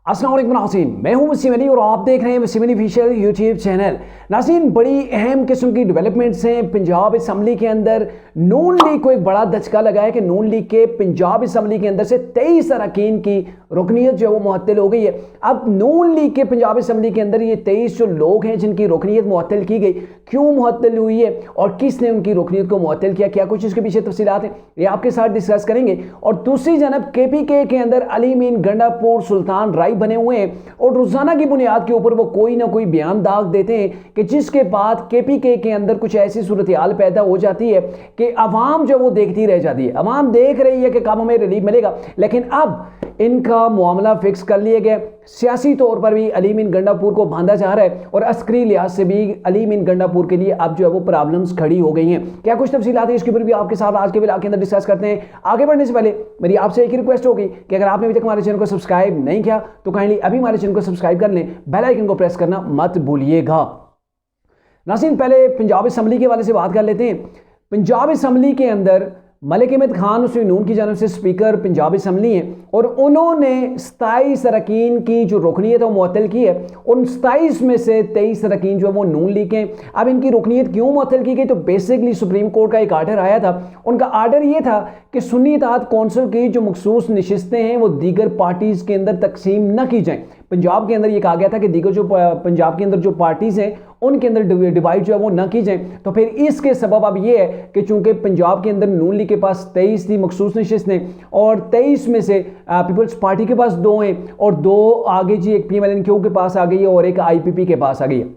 अस्सलाम वालेकुम नाज़रीन, मैं हूं वसीम अली और आप देख रहे हैं Wasim Ali official YouTube channel. नाज़रीन, बड़ी अहम किस्म की डेवलपमेंट्स हैं पंजाब असम्बली के अंदर। नून लीग को एक बड़ा धचका लगा है कि नून लीग के पंजाब असम्बली के अंदर से 23 अरकान की रुकनीत जो है वो मुअत्तल हो गई है। अब नून लीग के पंजाब असम्बली के अंदर ये 23 जो लोग हैं जिनकी रुकनीत मुअत्तल की गई, क्यों मुअत्तल हुई है और किसने उनकी रुकनीत को मुअत्तल किया, क्या कुछ इसके पीछे तफसीलात हैं, ये आपके साथ डिस्कस करेंगे। और दूसरी जानब KPK के अंदर अली मीन गंडापुर सुल्तान राय बने हुए हैं और रोजाना की बुनियाद के ऊपर वो कोई ना कोई बयान दाग देते हैं कि जिसके बाद KPK के अंदर कुछ ऐसी सूरत हाल पैदा हो जाती है कि अवाम जो वो देखती रह जाती है। अवाम देख रही है कि कब हमें रिलीफ मिलेगा, लेकिन अब इनका मामला फिक्स कर लिया गया। सियासी तौर पर भी अली मीन गंडापुर को बांधा जा रहा है और अस्करी लिहाज से भी अली मीन गंडापुर के लिए अब जो है वो प्रॉब्लम्स खड़ी हो गई हैं। क्या कुछ तफसीलात है इसके ऊपर भी आपके साथ आज के व्लॉग के अंदर डिस्कस करते हैं। आगे बढ़ने से पहले मेरी आपसे एक रिक्वेस्ट होगी कि अगर आपने अभी तक हमारे चैनल को सब्सक्राइब नहीं किया तो काइंडली अभी हमारे चैनल को सब्सक्राइब कर लें, बेल आइकन को प्रेस करना मत भूलिएगा। नाज़रीन, पहले पंजाब असम्बली के हवाले से बात कर लेते हैं। पंजाब असम्बली के अंदर मलिक अहमद खान मुस्लिम नून की जानब से स्पीकर पंजाब असम्बली हैं और उन्होंने 27 अरकान की जो रुकनीत है वो मुअत्तल की है। उन 27 में से 23 अरकान जो है वो नून लीग हैं। अब इनकी रुकनीत क्यों मुअत्तल की गई, तो बेसिकली सुप्रीम कोर्ट का एक आर्डर आया था। उनका आर्डर ये था कि सुन्नी इत्तेहाद कौंसिल की जो मखसूस नशिस्तें हैं वो दीगर पार्टीज़ के अंदर तकसीम न की जाएँ। पंजाब के अंदर ये कहा गया था कि दीगर जो पंजाब के अंदर जो पार्टीज़ हैं उनके अंदर डिवाइड जो है वो ना की जाए। तो फिर इसके सबब अब ये है कि चूंकि पंजाब के अंदर नून लीग के पास 23 थी मखसूस नशिस्तें और 23 में से पीपल्स पार्टी के पास 2 हैं और 2 आगे जी एक PMLNQ के पास आ गई है और एक IPP के पास आ गई है।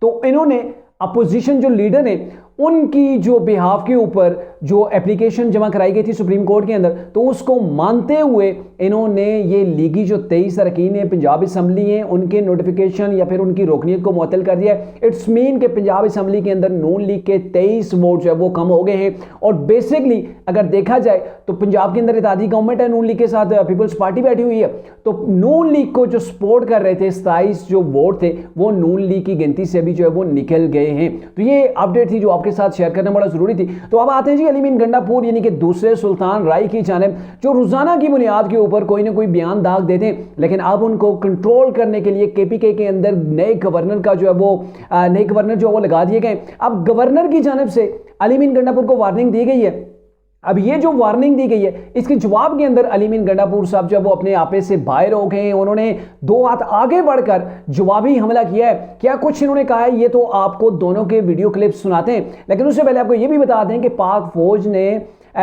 तो इन्होंने अपोजिशन जो लीडर है उनकी जो बिहाफ के ऊपर जो एप्लीकेशन जमा कराई गई थी सुप्रीम कोर्ट के अंदर, तो उसको मानते हुए इन्होंने ये लीगी जो 23 अरकान है पंजाब असम्बली हैं उनके नोटिफिकेशन या फिर उनकी रुकनीत को मुअत्तल कर दिया है। इट्स मीन के पंजाब असम्बली के अंदर नून लीग के 23 वोट जो है वो कम हो गए हैं। और बेसिकली अगर देखा जाए तो पंजाब के अंदर इत्तेहादी गवर्नमेंट है, नून लीग के साथ पीपल्स पार्टी बैठी हुई है, तो नून लीग को जो सपोर्ट कर रहे थे 27 जो वोट थे वो नून लीग की गिनती से भी जो है वो निकल गए हैं। तो ये अपडेट थी जो आपके साथ शेयर करना बड़ा जरूरी थी। तो अब आते हैं जी अली मीन गंडापुर यानी कि दूसरे सुल्तान राय की जानिब, जो रोजाना की बुनियाद के ऊपर कोई ना कोई बयान दाग देते हैं, लेकिन अब उनको कंट्रोल करने के लिए KPK के अंदर नए गवर्नर का जो है वो नए गवर्नर जो है वो लगा दिए गए। अब गवर्नर की जानिब से अली मीन गंडापुर को वार्निंग दी गई है। अब ये जो वार्निंग दी गई है इसके जवाब के अंदर अली मीन गंडापुर साहब जब वो अपने आपे से बाहर हो गए, उन्होंने 2 हाथ आगे बढ़कर जवाबी हमला किया है। क्या कुछ इन्होंने कहा है ये तो आपको दोनों के वीडियो क्लिप सुनाते हैं, लेकिन उससे पहले आपको ये भी बता दें कि पाक फौज ने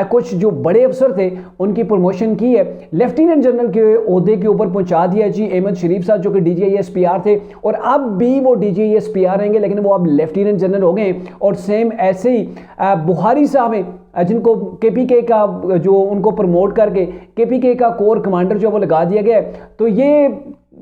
कुछ जो बड़े अफसर थे उनकी प्रमोशन की है, लेफ्टिनेंट जनरल के ओहदे के ऊपर पहुंचा दिया जी। अहमद शरीफ साहब जो कि DGISPR थे और अब भी वो DGISPR रहेंगे, लेकिन वो अब लेफ्टिनेंट जनरल हो गए। और सेम ऐसे ही बुहारी साहब हैं जिनको KPK का जो उनको प्रमोट करके KPK का कोर कमांडर जो वो लगा दिया गया है। तो ये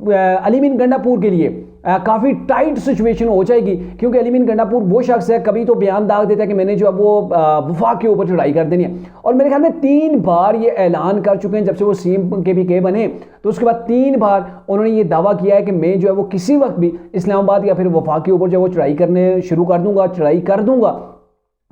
अली मीन गंडापुर के लिए काफ़ी टाइट सिचुएशन हो जाएगी, क्योंकि अली मीन गंडापुर वो शख्स है कभी तो बयान दाग देता है कि मैंने जो है वो वफाक के ऊपर चढ़ाई कर देनी है, और मेरे ख्याल में 3 बार ये ऐलान कर चुके हैं जब से वो CM KPK बने। तो उसके बाद 3 बार उन्होंने ये दावा किया है कि मैं जो है वो किसी वक्त भी इस्लामाबाद या फिर वफाक के ऊपर जो है वो चढ़ाई करने शुरू कर दूंगा, चढ़ाई कर दूंगा।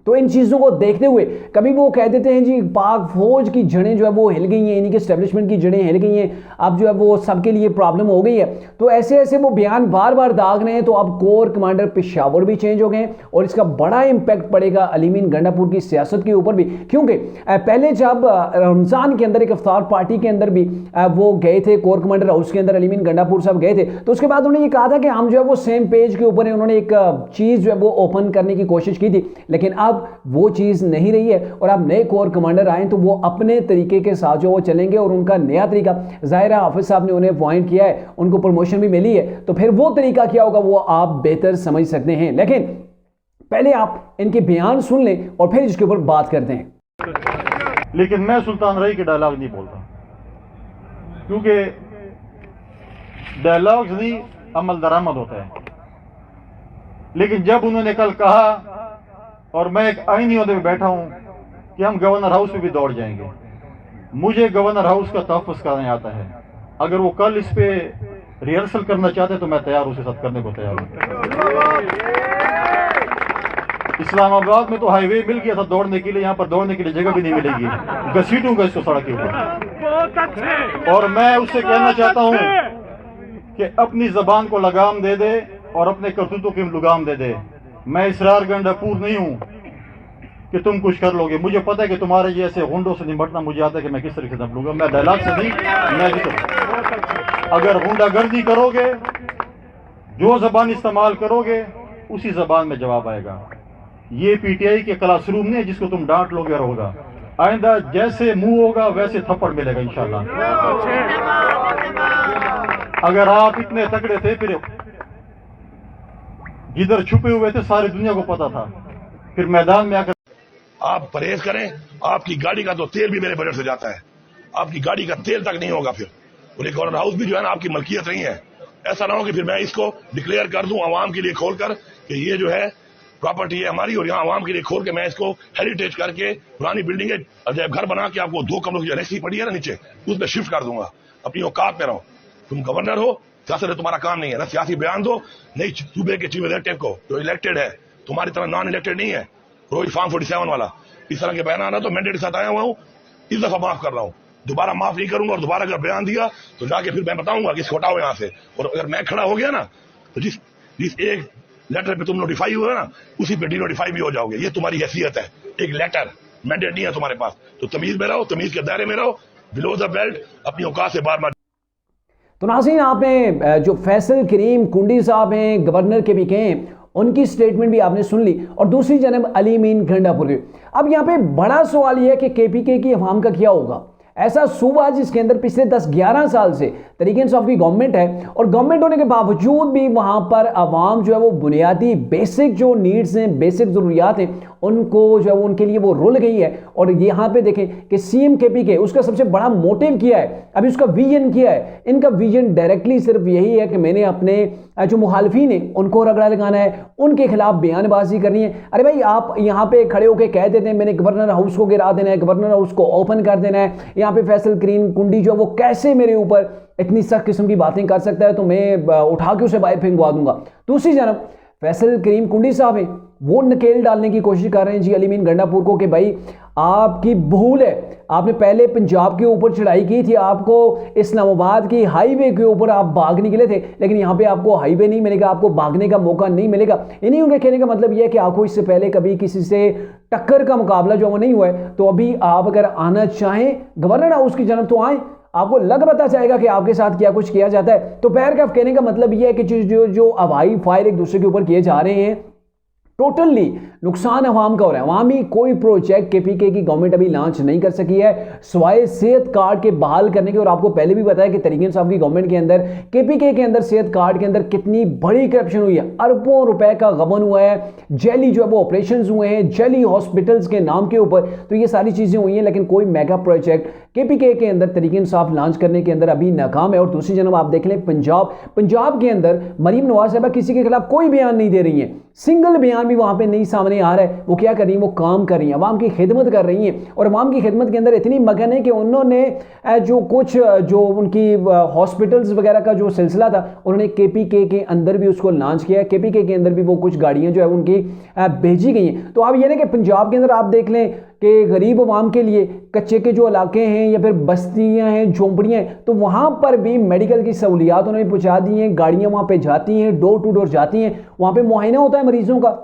तो इन चीज़ों को देखते हुए कभी वो कह देते हैं जी पाक फौज की जड़ें जो है वो हिल गई हैं, इन्हीं के एस्टेब्लिशमेंट की जड़ें हिल गई हैं, अब जो है वो सबके लिए प्रॉब्लम हो गई है। तो ऐसे ऐसे वो बयान बार बार दाग रहे हैं। तो अब कोर कमांडर पेशावर भी चेंज हो गए हैं और इसका बड़ा इंपैक्ट पड़ेगा अली मीन गंडापुर की सियासत के ऊपर भी, क्योंकि पहले जब रमज़ान के अंदर एक इफ्तार पार्टी के अंदर भी वो गए थे, कोर कमांडर हाउस के अंदर अली मीन गंडापुर साहब गए थे, तो उसके बाद उन्होंने ये कहा था कि हम जो है वो सेम पेज के ऊपर है। उन्होंने एक चीज़ जो है वो ओपन करने की कोशिश की थी, लेकिन अब वो चीज नहीं रही है और अब नए कोर कमांडर आए तो वो अपने तरीके के साथ जो वो चलेंगे और उनका नया तरीका, ज़ाहिर है हाफिज साहब ने उन्हें अपॉइंट किया है, उनको प्रमोशन भी मिली है, तो फिर वो तरीका क्या होगा वो आप बेहतर समझ सकते हैं। लेकिन पहले आप इनके बयान सुन लें और फिर इसके ऊपर बात करते हैं। लेकिन मैं सुल्तान राय के डायलॉग नहीं बोलता, क्योंकि डायलॉग्स नहीं अमल दरामद होता है। लेकिन जब उन्होंने कल कहा और मैं एक आईनी ओहदे पे बैठा हूं कि हम गवर्नर हाउस में भी दौड़ जाएंगे, मुझे गवर्नर हाउस का तहफ़्फ़ुज़ करने आता है। अगर वो कल इस पे रिहर्सल करना चाहते तो मैं तैयार, उसके साथ करने को तैयार हूं। इस्लामाबाद में तो हाईवे मिल गया था दौड़ने के लिए, यहाँ पर दौड़ने के लिए जगह भी नहीं मिलेगी, घसीटूंगा इसको सड़क के ऊपर। और मैं उससे कहना चाहता हूँ कि अपनी जबान को लगाम दे दे और अपने करतूतों की लगाम दे दे। मैं इसरार गंडापुर नहीं हूं कि तुम कुछ कर लोगे। मुझे पता है कि तुम्हारे जैसे गुंडों से निपटना मुझे आता है कि मैं किस तरीके से निपट लूंगा। मैं डायलॉग से नहीं, मैं अगर गुंडागर्दी करोगे, जो जबान इस्तेमाल करोगे, उसी जबान में जवाब आएगा। ये पीटीआई के क्लासरूम नहीं है जिसको तुम डांट लोगे और होगा। आइंदा जैसे मुंह होगा वैसे थप्पड़ मिलेगा इंशाल्लाह। अगर आप इतने तगड़े थे, फिर जिधर छुपे हुए थे सारी दुनिया को पता था, फिर मैदान में आकर आप परहेज करें। आपकी गाड़ी का तो तेल भी मेरे बजट से जाता है, आपकी गाड़ी का तेल तक नहीं होगा फिर। और ये गवर्नर हाउस भी जो है ना आपकी मलकियत नहीं है। ऐसा ना हो कि फिर मैं इसको डिक्लेयर कर दूं आवाम के लिए खोलकर कि ये जो है प्रॉपर्टी है हमारी, और यहाँ आवाम के लिए खोल के मैं इसको हेरिटेज करके पुरानी बिल्डिंग है अजैब घर बना के आपको 2 कमरों की एनेक्सी पड़ी है ना नीचे, उसमें शिफ्ट कर दूंगा। अपनी औकात में रहो। तुम गवर्नर हो, सियासत तुम्हारा काम नहीं है ना। सियासी बयान दो नहीं सूबे के चीफ एग्जीक्यूटिव को जो इलेक्टेड है, तुम्हारी तरह नॉन इलेक्टेड नहीं है। रोज फार्म 47 वाला इस तरह के बयान आना, तो मैंडेट के साथ आया हुआ हूँ, इस दफा माफ कर रहा हूँ, दोबारा माफ नहीं करूंगा। और दोबारा अगर बयान दिया तो जाके फिर मैं बताऊंगा कि हटाओ यहाँ से। और अगर मैं खड़ा हो गया ना तो जिस एक लेटर पे तुम नोटिफाई हुए ना, उसी पे डिनोटिफाई भी हो जाओगे। ये तुम्हारी हैसियत है, एक लेटर, मैंडेट नहीं है तुम्हारे पास। तो तमीज में रहो, तमीज के दायरे में रहो, बिलो द बेल्ट, अपनी औकात से बार बार। तो नाज़रीन, आपने जो फैसल करीम कुंडी साहब हैं, गवर्नर के भी कहें, उनकी स्टेटमेंट भी आपने सुन ली, और दूसरी जनब अली मीन गंडापुर की। अब यहाँ पे बड़ा सवाल यह है कि केपीके की अवाम का क्या होगा। ऐसा सूबा जिसके अंदर पिछले 10-11 साल से तरीके इंसाफ की गवर्नमेंट है, और गवर्नमेंट होने के बावजूद भी वहाँ पर आवाम जो है वो बुनियादी बेसिक जो नीड्स हैं, बेसिक ज़रूरियात हैं, उनको जो है वो उनके लिए वो रुल गई है। और यहाँ पे देखें कि सीएम केपीके उसका सबसे बड़ा मोटिव किया है, अभी उसका विजन किया है। इनका विजन डायरेक्टली सिर्फ यही है कि मैंने अपने जो मुखालफीन है उनको रगड़ा लगाना है, उनके खिलाफ बयानबाजी करनी है। अरे भाई, आप यहाँ पे खड़े होकर कह देते हैं मैंने गवर्नर हाउस को गिरा देना है, गवर्नर हाउस को ओपन कर देना है, यहाँ पे फैसल करीम कुंडी जो वो कैसे मेरे ऊपर इतनी सख्त किस्म की बातें कर सकता है, तो मैं उठा के उसे बाहर फेंकवा दूंगा। दूसरी जानब फैसल करीम कुंडी साहब हैं, वो नकेल डालने की कोशिश कर रहे हैं जी अली मीन गंडापुर को कि भाई आपकी भूल है, आपने पहले पंजाब के ऊपर चढ़ाई की थी, आपको इस्लामाबाद की हाईवे के ऊपर आप भाग निकले थे, लेकिन यहाँ पे आपको हाईवे नहीं मिलेगा, आपको भागने का मौका नहीं मिलेगा। इन्हीं उनके कहने का मतलब यह है कि आपको इससे पहले कभी किसी से टक्कर का मुकाबला जो वो नहीं हुआ है, तो अभी आप अगर आना चाहें गवर्नर हाउस की जानब तो आए, आपको लग पता चाहेगा कि आपके साथ क्या कुछ किया जाता है। तो पैर का कहने का मतलब यह है कि जो हवाई फायर एक दूसरे के ऊपर किए जा रहे हैं, टोटली नुकसान अवाम का हो रहा है। अवामी कोई प्रोजेक्ट केपीके की गवर्नमेंट अभी लॉन्च नहीं कर सकी है सिवाय सेहत कार्ड के बहाल करने के। और आपको पहले भी बताया कि तरीके इंसाफ की गवर्नमेंट के अंदर केपीके के अंदर सेहत कार्ड के अंदर कितनी बड़ी करप्शन हुई है, अरबों रुपए का गबन हुआ है, जेली जो है वो ऑपरेशन हुए हैं, जेली हॉस्पिटल्स के नाम के ऊपर। तो ये सारी चीजें हुई हैं, लेकिन कोई मेगा प्रोजेक्ट केपीके के अंदर तरीके इंसाफ लॉन्च करने के अंदर अभी नाकाम है। और दूसरी जनब आप देख लें पंजाब के अंदर मरीम नवाज साहबा किसी के खिलाफ कोई बयान नहीं दे रही है, सिंगल बयान भी वहां पे नहीं सामने आ रहा है। वो क्या कर रही है, वो काम कर रही है, अवाम की खिदमत कर रही हैं। और अवाम की खिदमत के अंदर इतनी मगन है कि उन्होंने जो कुछ जो उनकी हॉस्पिटल्स वगैरह का जो सिलसिला था, उन्होंने केपीके के अंदर भी उसको लॉन्च किया है। केपीके के अंदर भी वो कुछ गाड़ियां जो है उनकी भेजी गई हैं। तो आप ये ना कि पंजाब के अंदर आप देख लें कि गरीब अवाम के लिए कच्चे के जो इलाके हैं या फिर बस्तियां हैं, झोंपड़ियां हैं, तो वहां पर भी मेडिकल की सहूलियात उन्होंने पहुंचा दी हैं, गाड़ियां वहां पे जाती हैं, डोर टू डोर जाती हैं, वहां पे मुआयना होता है, मरीजों का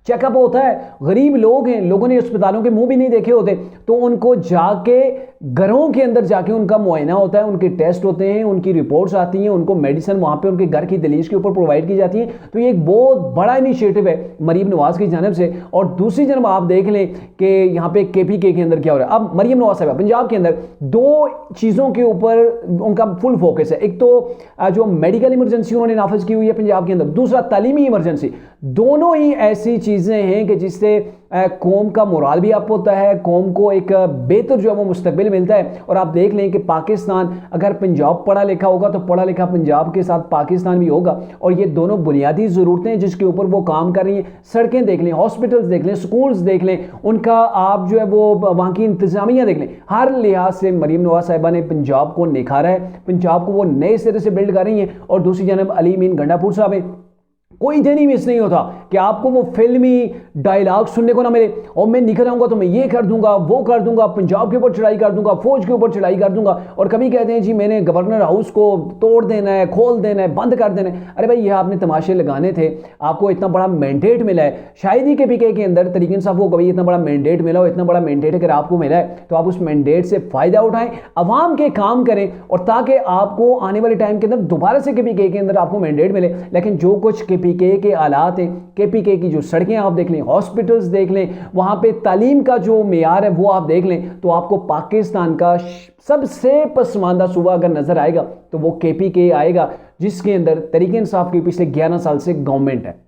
चेकअप होता है। गरीब लोग हैं, लोगों ने अस्पतालों के मुंह भी नहीं देखे होते, तो उनको जाके घरों के अंदर जाके उनका मुआयना होता है, उनके टेस्ट होते हैं, उनकी रिपोर्ट्स आती हैं, उनको मेडिसिन वहां पे उनके घर की दलीज के ऊपर प्रोवाइड की जाती है। तो ये एक बहुत बड़ा इनिशिएटिव है मरीम नवाज की जानब से। और दूसरी जानब आप देख लें कि यहाँ पे केपीके के अंदर क्या हो रहा है। अब मरीम नवाज साहब पंजाब के अंदर दो चीज़ों के ऊपर उनका फुल फोकस है। एक तो जो मेडिकल इमरजेंसी उन्होंने नाफिज की हुई है पंजाब के अंदर, दूसरा तालीमी इमरजेंसी। दोनों ही ऐसी चीज़ें हैं कि जिससे कौम का मोराल भी अप होता है, कौम को एक बेहतर जो है वो मुस्तकबिल मिलता है। और आप देख लें कि पाकिस्तान, अगर पंजाब पढ़ा लिखा होगा तो पढ़ा लिखा पंजाब के साथ पाकिस्तान भी होगा। और ये दोनों बुनियादी ज़रूरतें जिसके ऊपर वो काम कर रही हैं, सड़कें देख लें, हॉस्पिटल्स देख लें, स्कूल्स देख लें, उनका आप जो है वो वहाँ की इंतजामिया देख लें, हर लिहाज से मरीम नवाज साहिबा ने पंजाब को निखारा है, पंजाब को वो नए सिरे से बिल्ड कर रही हैं। और दूसरी जानब अली मीन गंडापुर साहब हैं, कोई दिन ही मिस नहीं होता कि आपको वो फिल्मी डायलॉग सुनने को ना मिले, और मैं निकल आऊंगा तो मैं ये कर दूंगा, वो कर दूंगा, पंजाब के ऊपर चढ़ाई कर दूंगा, फौज के ऊपर चढ़ाई कर दूंगा। और कभी कहते हैं जी मैंने गवर्नर हाउस को तोड़ देना है, खोल देना है, बंद कर देना है। अरे भाई ये आपने तमाशे लगाने थे, आपको इतना बड़ा मैंडेट मिला है। शायद ही KPK के अंदर तरीके इंसाफ को कभी इतना बड़ा मैंडेट मिला हो। इतना बड़ा मैंडेट अगर आपको मिला है तो आप उस मैंडेट से फायदा उठाएं, अवाम के काम करें, और ताकि आपको आने वाले टाइम के अंदर दोबारा से KPK के अंदर आपको मैंडेट मिले। लेकिन जो कुछ KPK के हालात हैं, KPK की जो सड़कें आप देख लें, हॉस्पिटल्स देख लें, वहां पे तालीम का जो मेयार है वो आप देख लें, तो आपको पाकिस्तान का सबसे पसमानदा सूबा अगर नजर आएगा तो वो KPK आएगा, जिसके अंदर तरीके इंसाफ की पिछले 11 साल से गवर्नमेंट है।